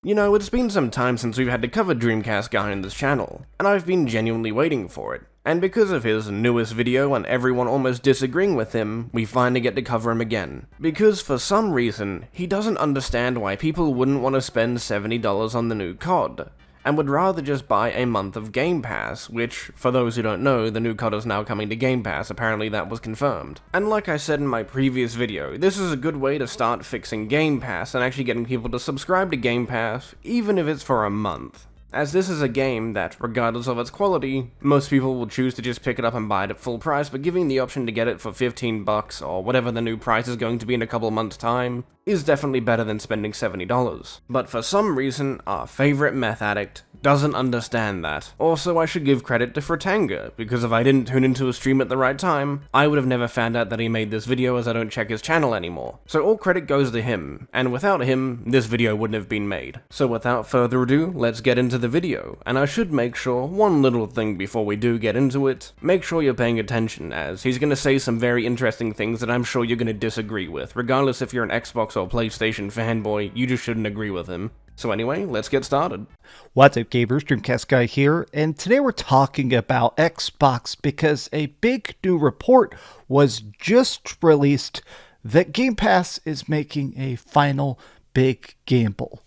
You know, it's been some time since we've had to cover Dreamcast Guy on this channel, and I've been genuinely waiting for it. And because of his newest video and everyone almost disagreeing with him, we finally get to cover him again. Because for some reason, he doesn't understand why people wouldn't want to spend $70 on the new COD, and would rather just buy a month of Game Pass, which, for those who don't know, the new COD is now coming to Game Pass, apparently that was confirmed. And like I said in my previous video, this is a good way to start fixing Game Pass and actually getting people to subscribe to Game Pass, even if it's for a month. As this is a game that, regardless of its quality, most people will choose to just pick it up and buy it at full price, but giving the option to get it for $15 or whatever the new price is going to be in a couple of months' time is definitely better than spending $70. But for some reason, our favorite meth addict doesn't understand that. Also, I should give credit to Fratanga, because if I didn't tune into a stream at the right time, I would have never found out that he made this video as I don't check his channel anymore. So all credit goes to him, and without him, this video wouldn't have been made. So without further ado, let's get into the video, and I should make sure one little thing before we do get into it. Make sure you're paying attention, as he's gonna say some very interesting things that I'm sure you're gonna disagree with. Regardless if you're an Xbox or PlayStation fanboy, you just shouldn't agree with him. So anyway, let's get started. What's up, gamers? Dreamcast Guy here, and today we're talking about Xbox because a big new report was just released that Game Pass is making a final big gamble.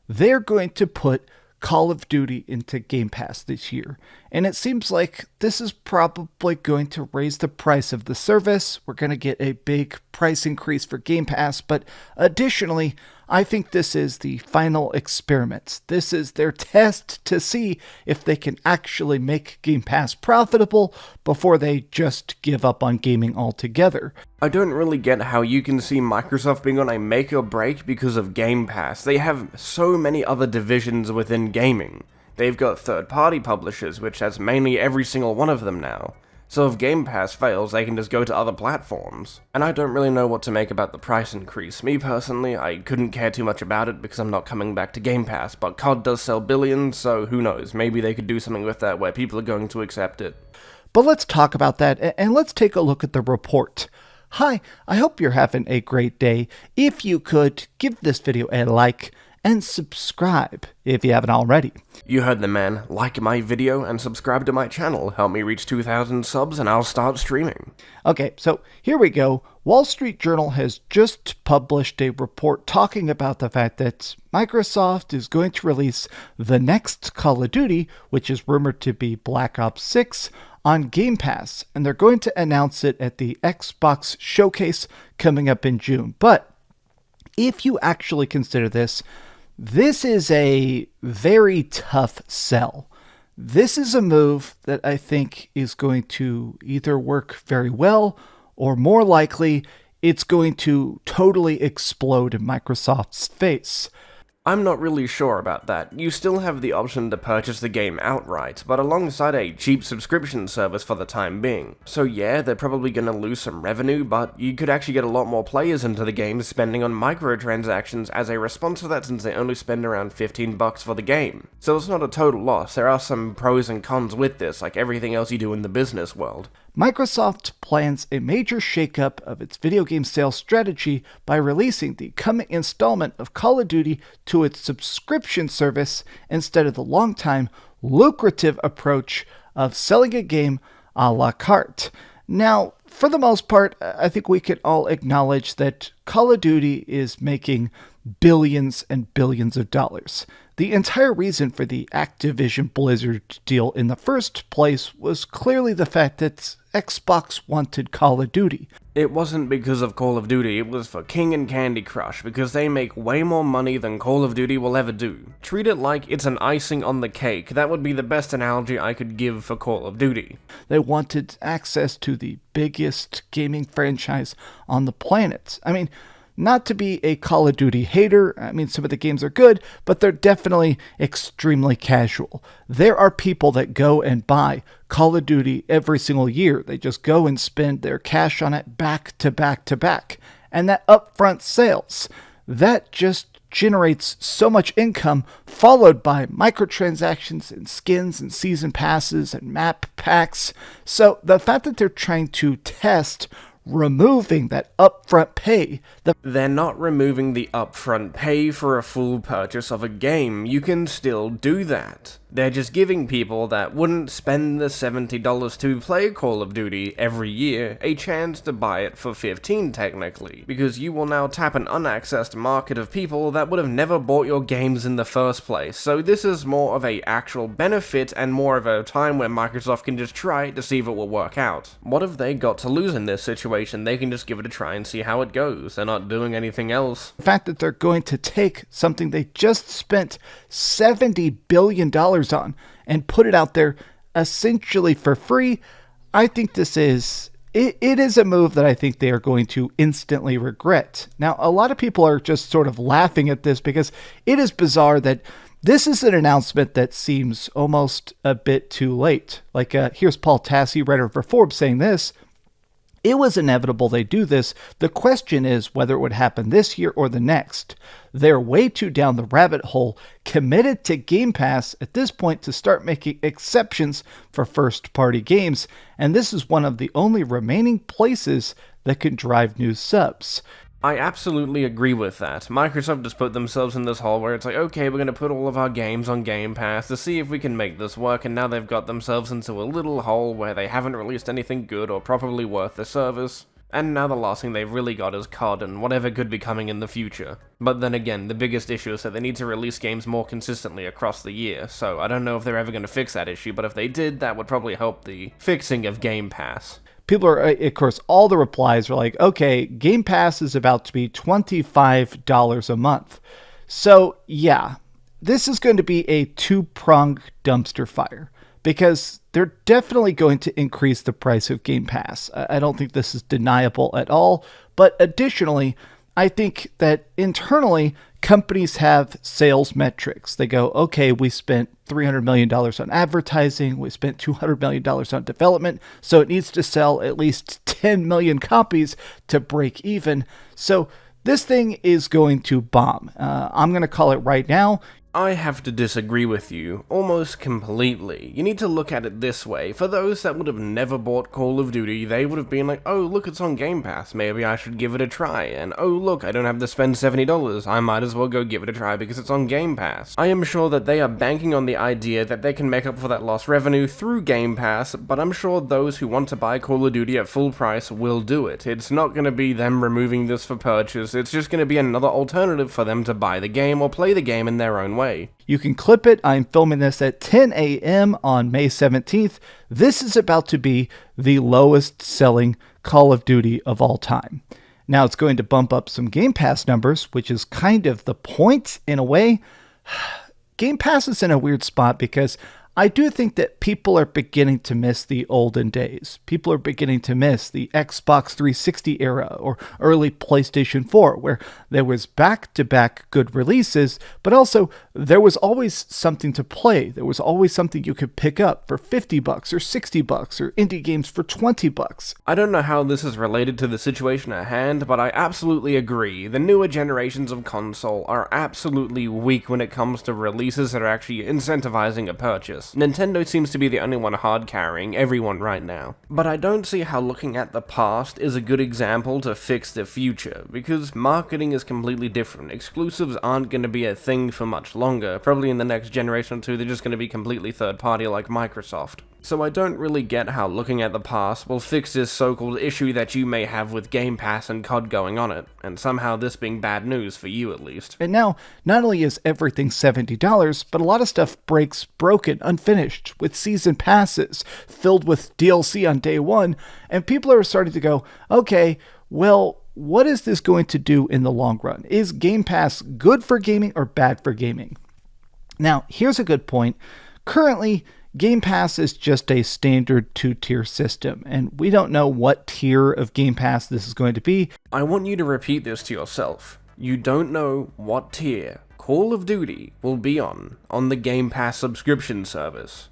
They're going to put Call of Duty into Game Pass this year, and it seems like this is probably going to raise the price of the service. We're going to get a big price increase for Game Pass, but additionally, I think this is the final experiment. This is their test to see if they can actually make Game Pass profitable before they just give up on gaming altogether. I don't really get how you can see Microsoft being on a make or break because of Game Pass. They have so many other divisions within gaming. They've got third-party publishers, which has mainly every single one of them now. So if Game Pass fails, they can just go to other platforms. And I don't really know what to make about the price increase. Me personally, I couldn't care too much about it because I'm not coming back to Game Pass, but COD does sell billions, so who knows, maybe they could do something with that where people are going to accept it. But let's talk about that, and let's take a look at the report. Hi, I hope you're having a great day. If you could, give this video a like and subscribe if you haven't already. You heard the man. Like my video and subscribe to my channel. Help me reach 2,000 subs and I'll start streaming. Okay, so here we go. Wall Street Journal has just published a report talking about the fact that Microsoft is going to release the next Call of Duty, which is rumored to be Black Ops 6, on Game Pass, and they're going to announce it at the Xbox Showcase coming up in June. But if you actually consider this is a very tough sell. This is a move that I think is going to either work very well, or more likely, it's going to totally explode in Microsoft's face. I'm not really sure about that. You still have the option to purchase the game outright, but alongside a cheap subscription service for the time being. So yeah, they're probably gonna lose some revenue, but you could actually get a lot more players into the game spending on microtransactions as a response to that, since they only spend around $15 for the game. So it's not a total loss. There are some pros and cons with this, like everything else you do in the business world. Microsoft plans a major shakeup of its video game sales strategy by releasing the coming installment of Call of Duty to its subscription service instead of the long-time lucrative approach of selling a game a la carte. Now, for the most part, I think we can all acknowledge that Call of Duty is making billions and billions of dollars. The entire reason for the Activision Blizzard deal in the first place was clearly the fact that Xbox wanted Call of Duty. It wasn't because of Call of Duty, it was for King and Candy Crush, because they make way more money than Call of Duty will ever do. Treat it like it's an icing on the cake. That would be the best analogy I could give for Call of Duty. They wanted access to the biggest gaming franchise on the planet. I mean, not to be a Call of Duty hater, I mean, some of the games are good, but they're definitely extremely casual. There are people that go and buy Call of Duty every single year. They just go and spend their cash on it back to back to back. And that upfront sales, that just generates so much income, followed by microtransactions and skins and season passes and map packs. So the fact that they're trying to test removing that upfront pay. They're not removing the upfront pay for a full purchase of a game. You can still do that. They're just giving people that wouldn't spend the $70 to play Call of Duty every year a chance to buy it for $15 technically, because you will now tap an unaccessed market of people that would have never bought your games in the first place. So this is more of a actual benefit and more of a time where Microsoft can just try to see if it will work out. What have they got to lose in this situation? They can just give it a try and see how it goes. They're not doing anything else. The fact that they're going to take something they just spent $70 billion on and put it out there essentially for free, I think this is... It is a move that I think they are going to instantly regret. Now, a lot of people are just sort of laughing at this because it is bizarre that this is an announcement that seems almost a bit too late. Like, here's Paul Tassi, writer for Forbes, saying this: "It was inevitable they do this. The question is whether it would happen this year or the next. They're way too down the rabbit hole, committed to Game Pass at this point to start making exceptions for first-party games, and this is one of the only remaining places that can drive new subs." I absolutely agree with that. Microsoft just put themselves in this hole where it's like, okay, we're going to put all of our games on Game Pass to see if we can make this work, and now they've got themselves into a little hole where they haven't released anything good or properly worth the service. And now the last thing they've really got is COD and whatever could be coming in the future. But then again, the biggest issue is that they need to release games more consistently across the year, so I don't know if they're ever going to fix that issue, but if they did, that would probably help the fixing of Game Pass. People are, of course, all the replies are like, okay, Game Pass is about to be $25 a month. So, yeah, this is going to be a two-pronged dumpster fire, because they're definitely going to increase the price of Game Pass. I don't think this is deniable at all. But additionally, I think that internally, companies have sales metrics. They go, okay, we spent $300 million on advertising, we spent $200 million on development, so it needs to sell at least 10 million copies to break even. So this thing is going to bomb. I'm going to call it right now. I have to disagree with you, almost completely. You need to look at it this way. For those that would have never bought Call of Duty, they would have been like, oh, look, it's on Game Pass, maybe I should give it a try. And oh, look, I don't have to spend $70, I might as well go give it a try because it's on Game Pass. I am sure that they are banking on the idea that they can make up for that lost revenue through Game Pass, but I'm sure those who want to buy Call of Duty at full price will do it. It's not going to be them removing this for purchase, it's just going to be another alternative for them to buy the game or play the game in their own way. You can clip it. I'm filming this at 10 a.m. on May 17th. This is about to be the lowest selling Call of Duty of all time. Now it's going to bump up some Game Pass numbers, which is kind of the point in a way. Game Pass is in a weird spot because I do think that people are beginning to miss the olden days. People are beginning to miss the Xbox 360 era or early PlayStation 4, where there was back-to-back good releases, but also there was always something to play. There was always something you could pick up for $50 or $60 or indie games for $20. I don't know how this is related to the situation at hand, but I absolutely agree. The newer generations of console are absolutely weak when it comes to releases that are actually incentivizing a purchase. Nintendo seems to be the only one hard-carrying everyone right now. But I don't see how looking at the past is a good example to fix the future, because marketing is completely different. Exclusives aren't going to be a thing for much longer. Probably in the next generation or two, they're just going to be completely third-party like Microsoft. So I don't really get how looking at the past will fix this so-called issue that you may have with Game Pass and COD going on it, and somehow this being bad news for you at least. And now, not only is everything $70, but a lot of stuff breaks broken, unfinished, with season passes, filled with DLC on day one, and people are starting to go, okay, well, what is this going to do in the long run? Is Game Pass good for gaming or bad for gaming? Now, here's a good point. Currently, Game Pass is just a standard two-tier system, and we don't know what tier of Game Pass this is going to be. I want you to repeat this to yourself. You don't know what tier Call of Duty will be on the Game Pass subscription service.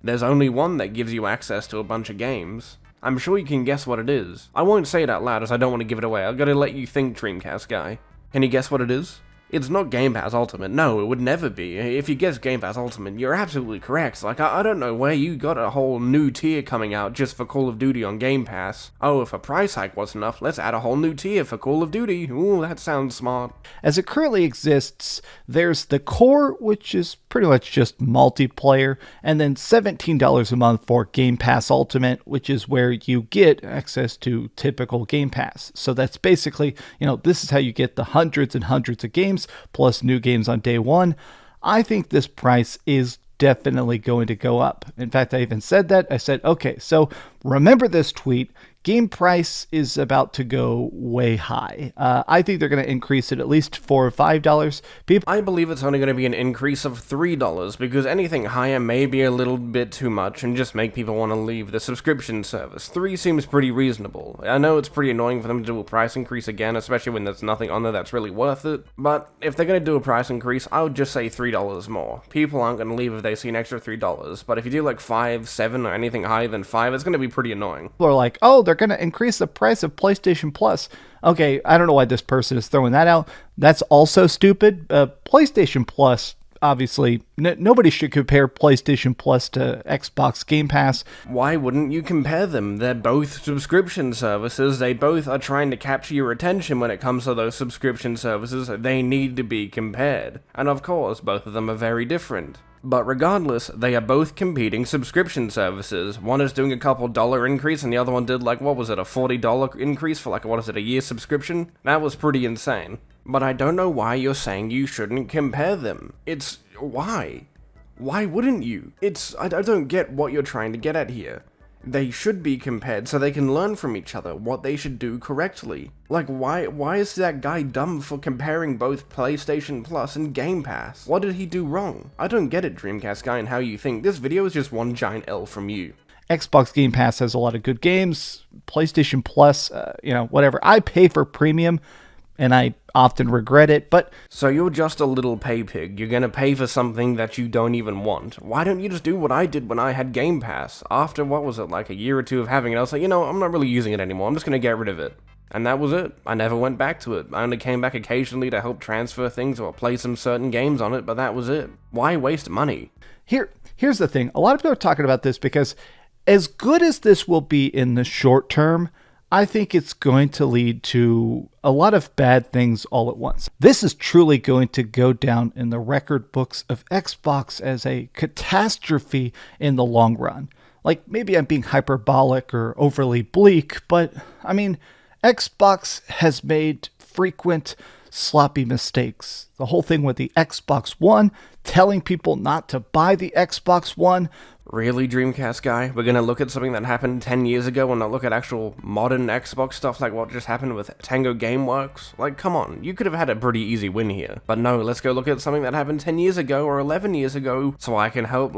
There's only one that gives you access to a bunch of games. I'm sure you can guess what it is. I won't say it out loud as I don't want to give it away. I've got to let you think, Dreamcast Guy. Can you guess what it is? It's not Game Pass Ultimate. No, it would never be. If you guess Game Pass Ultimate, you're absolutely correct. Like, I don't know where you got a whole new tier coming out just for Call of Duty on Game Pass. Oh, if a price hike wasn't enough, let's add a whole new tier for Call of Duty. Ooh, that sounds smart. As it currently exists, there's the core, which is pretty much just multiplayer, and then $17 a month for Game Pass Ultimate, which is where you get access to typical Game Pass. So that's basically, this is how you get the hundreds and hundreds of games, plus new games on day one. I think this price is definitely going to go up. In fact, I even said that. I said, okay, so remember this tweet. Game price is about to go way high. I think they're going to increase it at least $4 or $5. I believe it's only going to be an increase of $3 because anything higher may be a little bit too much and just make people want to leave the subscription service. 3 seems pretty reasonable. I know it's pretty annoying for them to do a price increase again, especially when there's nothing on there that's really worth it. But if they're going to do a price increase, I would just say $3 more. People aren't going to leave if they see an extra $3. But if you do like 5, 7, or anything higher than 5, it's going to be pretty annoying. People are like, oh, they're going to increase the price of PlayStation Plus. Okay, I don't know why this person is throwing that out. That's also stupid. PlayStation Plus, obviously, nobody should compare PlayStation Plus to Xbox Game Pass. Why wouldn't you compare them? They're both subscription services. They both are trying to capture your attention when it comes to those subscription services. They need to be compared. And of course, both of them are very different. But regardless, they are both competing subscription services. One is doing a couple dollar increase, and the other one did a $40 increase for a year subscription? That was pretty insane. But I don't know why you're saying you shouldn't compare them. Why? Why wouldn't you? I don't get what you're trying to get at here. They should be compared so they can learn from each other what they should do correctly. Like, why is that guy dumb for comparing both PlayStation Plus and Game Pass? What did he do wrong? I don't get it, Dreamcast Guy, and how you think. This video is just one giant L from you. Xbox Game Pass has a lot of good games. PlayStation Plus, whatever. I pay for premium, and I often regret it, but... So you're just a little pay pig. You're gonna pay for something that you don't even want. Why don't you just do what I did when I had Game Pass? After, a year or two of having it, I was like, I'm not really using it anymore. I'm just gonna get rid of it. And that was it. I never went back to it. I only came back occasionally to help transfer things or play some certain games on it, but that was it. Why waste money? Here's the thing. A lot of people are talking about this because as good as this will be in the short term, I think it's going to lead to a lot of bad things all at once. This is truly going to go down in the record books of Xbox as a catastrophe in the long run. Like, maybe I'm being hyperbolic or overly bleak, but I mean, Xbox has made frequent sloppy mistakes. The whole thing with the Xbox One, telling people not to buy the Xbox One. Really, Dreamcast Guy? We're gonna look at something that happened 10 years ago and not look at actual modern Xbox stuff like what just happened with Tango Gameworks? Like, come on, you could have had a pretty easy win here. But no, let's go look at something that happened 10 years ago or 11 years ago so I can help,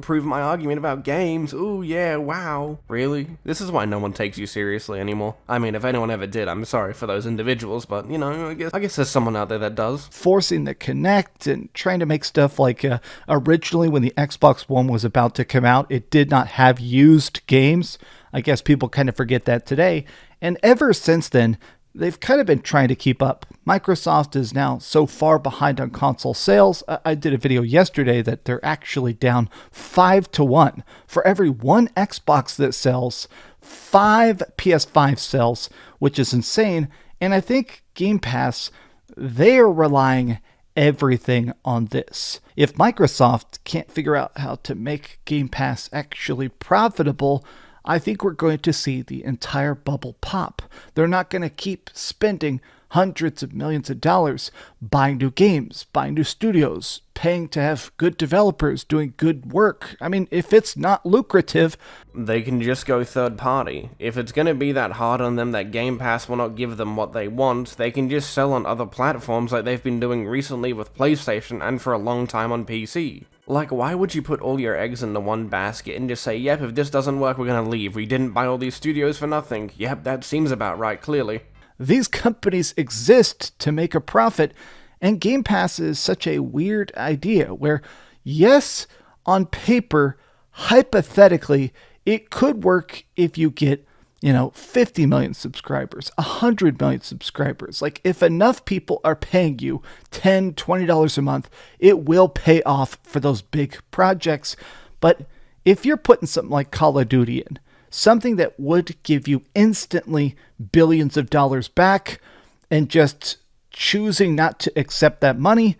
prove my argument about games. Ooh, yeah, wow. Really? This is why no one takes you seriously anymore. I mean, if anyone ever did, I'm sorry for those individuals, but, I guess there's someone out there that does. Forcing the Kinect and trying to make stuff like, originally when the Xbox One was about to come out, it did not have used games. I guess people kind of forget that today. And ever since then, they've kind of been trying to keep up. Microsoft is now so far behind on console sales. I did a video yesterday that they're actually down 5-1. For every one Xbox that sells, 5 PS5 sells, which is insane. And I think Game Pass, they are relying everything on this. If Microsoft can't figure out how to make Game Pass actually profitable, I think we're going to see the entire bubble pop. They're not going to keep spending hundreds of millions of dollars buying new games, buying new studios, paying to have good developers doing good work. I mean, if it's not lucrative, they can just go third party. If it's going to be that hard on them that Game Pass will not give them what they want, they can just sell on other platforms like they've been doing recently with PlayStation and for a long time on PC. Like, why would you put all your eggs into one basket and just say, yep, if this doesn't work, we're gonna leave. We didn't buy all these studios for nothing. Yep, that seems about right, clearly. These companies exist to make a profit, and Game Pass is such a weird idea where, yes, on paper, hypothetically, it could work if you get 50 million subscribers, 100 million subscribers. Like, if enough people are paying you $10, $20 a month, it will pay off for those big projects. But if you're putting something like Call of Duty in, something that would give you instantly billions of dollars back, and just choosing not to accept that money,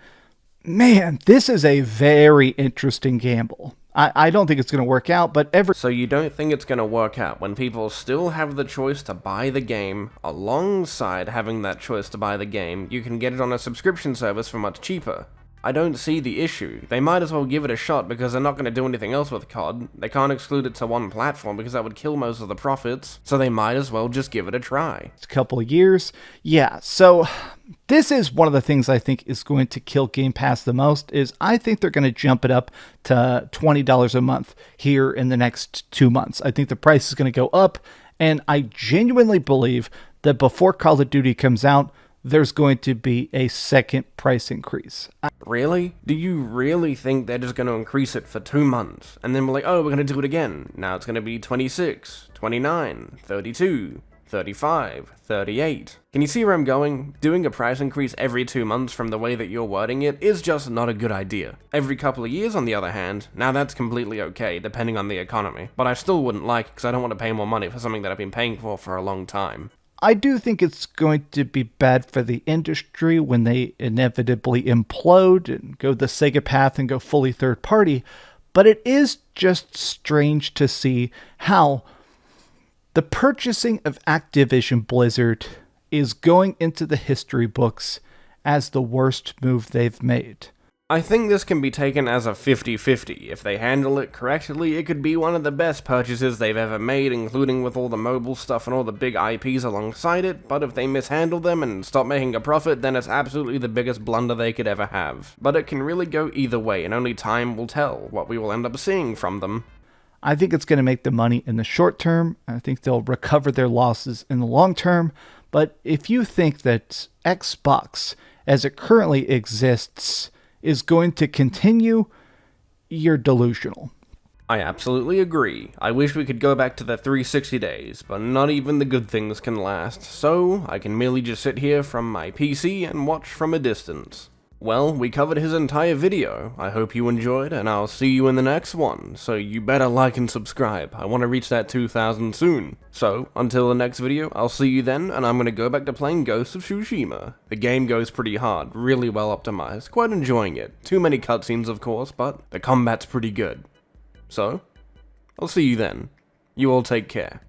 man, this is a very interesting gamble. I don't think it's going to work out, but So you don't think it's going to work out when people still have the choice to buy the game? Alongside having that choice to buy the game, you can get it on a subscription service for much cheaper. I don't see the issue. They might as well give it a shot because they're not going to do anything else with COD. They can't exclude it to one platform because that would kill most of the profits, so they might as well just give it a try. A couple of years. Yeah, so this is one of the things I think is going to kill Game Pass the most, is I think they're going to jump it up to $20 a month here in the next 2 months. I think the price is going to go up, and I genuinely believe that before Call of Duty comes out, there's going to be a second price increase. Really? Do you really think they're just going to increase it for 2 months? And then we're like, oh, we're going to do it again. Now it's going to be 26, 29, 32, 35, 38. Can you see where I'm going? Doing a price increase every 2 months from the way that you're wording it is just not a good idea. Every couple of years, on the other hand, now that's completely okay, depending on the economy. But I still wouldn't like it because I don't want to pay more money for something that I've been paying for a long time. I do think it's going to be bad for the industry when they inevitably implode and go the Sega path and go fully third party, but it is just strange to see how the purchasing of Activision Blizzard is going into the history books as the worst move they've made. I think this can be taken as a 50-50. If they handle it correctly, it could be one of the best purchases they've ever made, including with all the mobile stuff and all the big IPs alongside it, but if they mishandle them and stop making a profit, then it's absolutely the biggest blunder they could ever have. But it can really go either way, and only time will tell what we will end up seeing from them. I think it's going to make the money in the short term. I think they'll recover their losses in the long term. But if you think that Xbox, as it currently exists, is going to continue, you're delusional. I absolutely agree. I wish we could go back to the 360 days, but not even the good things can last, so I can merely just sit here from my PC and watch from a distance. Well, we covered his entire video. I hope you enjoyed, and I'll see you in the next one, so you better like and subscribe. I want to reach that 2,000 soon. So, until the next video, I'll see you then, and I'm going to go back to playing Ghost of Tsushima. The game goes pretty hard, really well optimized, quite enjoying it. Too many cutscenes, of course, but the combat's pretty good. So, I'll see you then. You all take care.